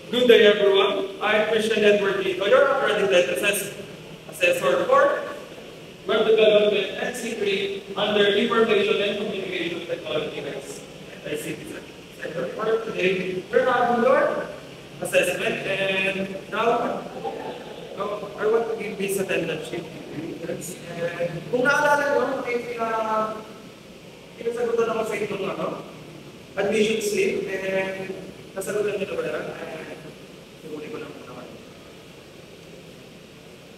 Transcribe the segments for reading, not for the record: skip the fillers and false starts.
Good day, everyone. I'm Christian Edward Dito, your accredited assessor for Web Development and C3 under Information and Communication Technology at ICT Center. For today, we're having your assessment, and now I want to give this attendance sheet to you. And kung naalala nyo, pinasagutan ako sa itong admission slip, and nasagutan nyo na ba yan? Huli ko lang po naman.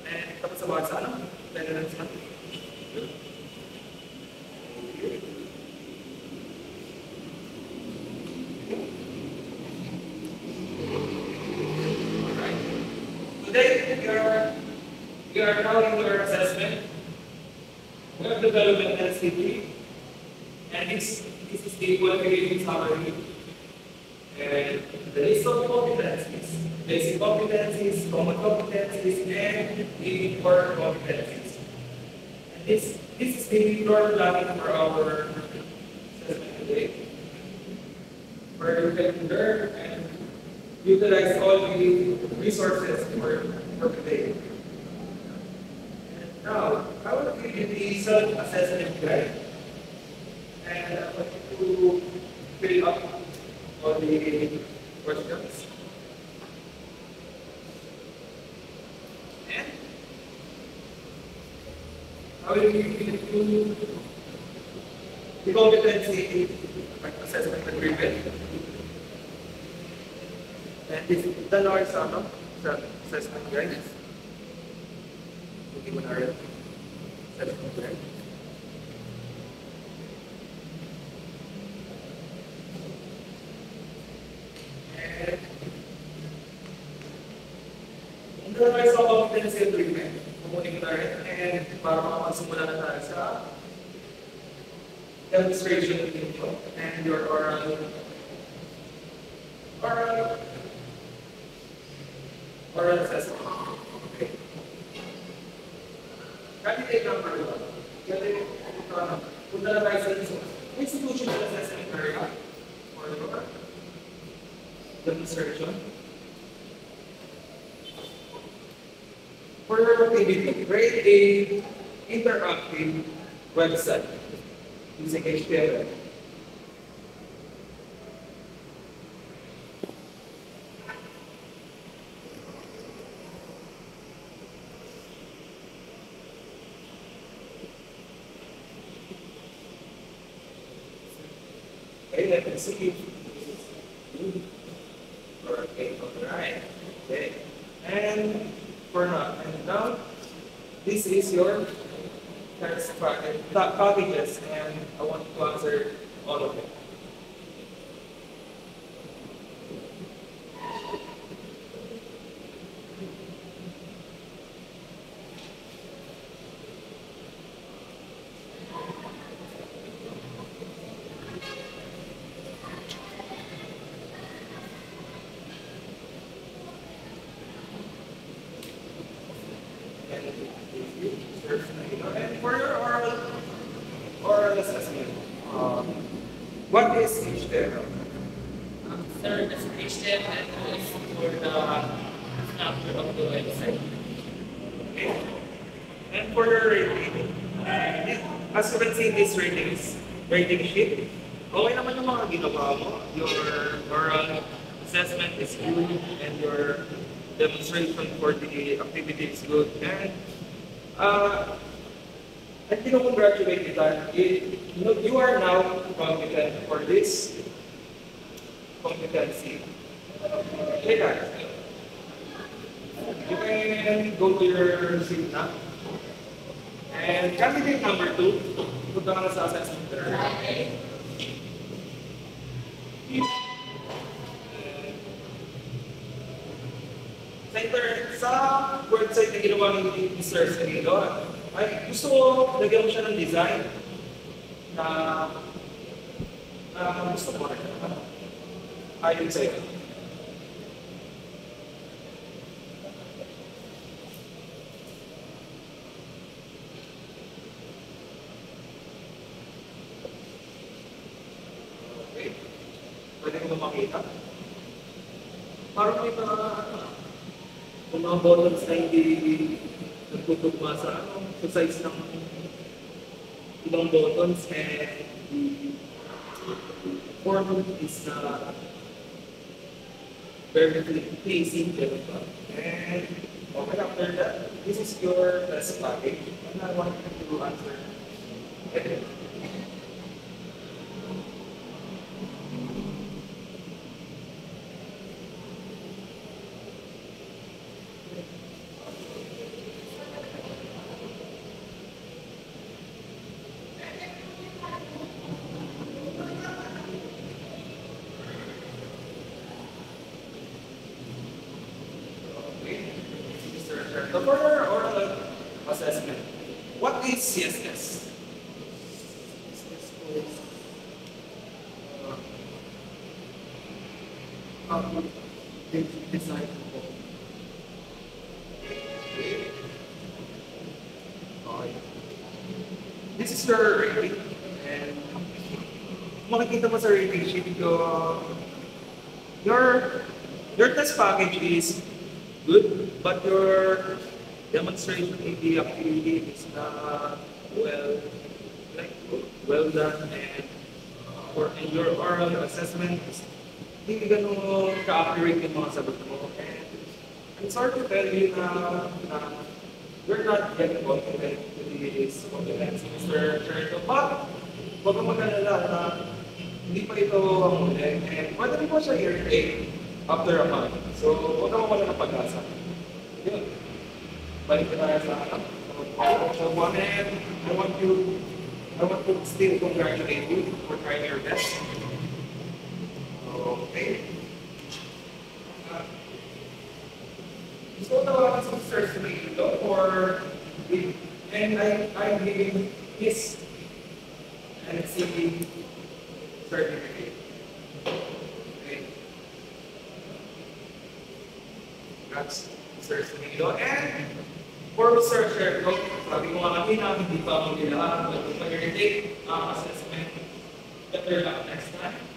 And tapos sa mga sa attendance na. Alright. Today, we are counting your assessment, Web Development LCD, and this is the qualification summary, and the list of competencies, basic competencies, common competencies, and the core competencies. And this is the floor planning for our assessment today, where you can learn and utilize all the resources for today. And now, I will give you the self-assessment guide, and I want you to fill up all the questions. And I will give you the competency assessment agreement. And this is the Lord's assessment guide. Hindi mo na rin assessment guide. And the Lord's competency agreement, kumunin ko na rin. And para makasimula na tayo sa demonstration video and your oral assessment. Okay. Candidate number 1. Punta na tayo sa institutional assessment area for your demonstration. For your activity, create a interactive website using HTML. Okay, let me see. Okay, alright. Okay. And for now, this is your test packages, and I want to answer all of it. And for your oral assessment, what is HTML? Sir, that's HTML is for the structure of the website. Okay. And for your rating, as you can see, this rating sheet. Okay naman yung mga ginawa mo. Your oral assessment is good, and your demonstration for the activity is good. And I congratulate you that you are now competent for this competency. Okay, guys. You can go to your seat now. And candidate number 2, punta ka na sa assessment area. Sa website na ginawa ni Mr. Serino, ay gusto ko lagyan mo siya ng design na gusto mo rin. Ayon sa'yo. Okay. Pwede ko makita. parang may mga buttons na hindi nagtutugma sa size ng ibang buttons, and the form is very pleasing. And okay, after that, this is your test package. And I want you to answer. Okay. The further oral assessment. What is CSS? Design. This is your rating, and makikita mo sa rating sheet your test package is good, but your demonstration in the activity is not well done, and in your oral assessment is hindi ganun ka-accurate yung mga sagot mo. And I'm sorry to tell you na you're not yet confident to this confidence, Mr. Cherito. But huwag kang mag-alala na hindi pa ito ang huli. And pwede rin po siya i-retake after a month. So huwag kang mawala ng pag-asa. Yun. Balik na tayo sa anak. So one end, I want to still congratulate you for trying your best. Okay. So tawagan sa certificate ito, and I'm giving his NC certificate. Okay. That's certificate. And for research ito, sabi ko nga kanina, hindi pa ako nilahat, but pag-retake assessment, better luck next time.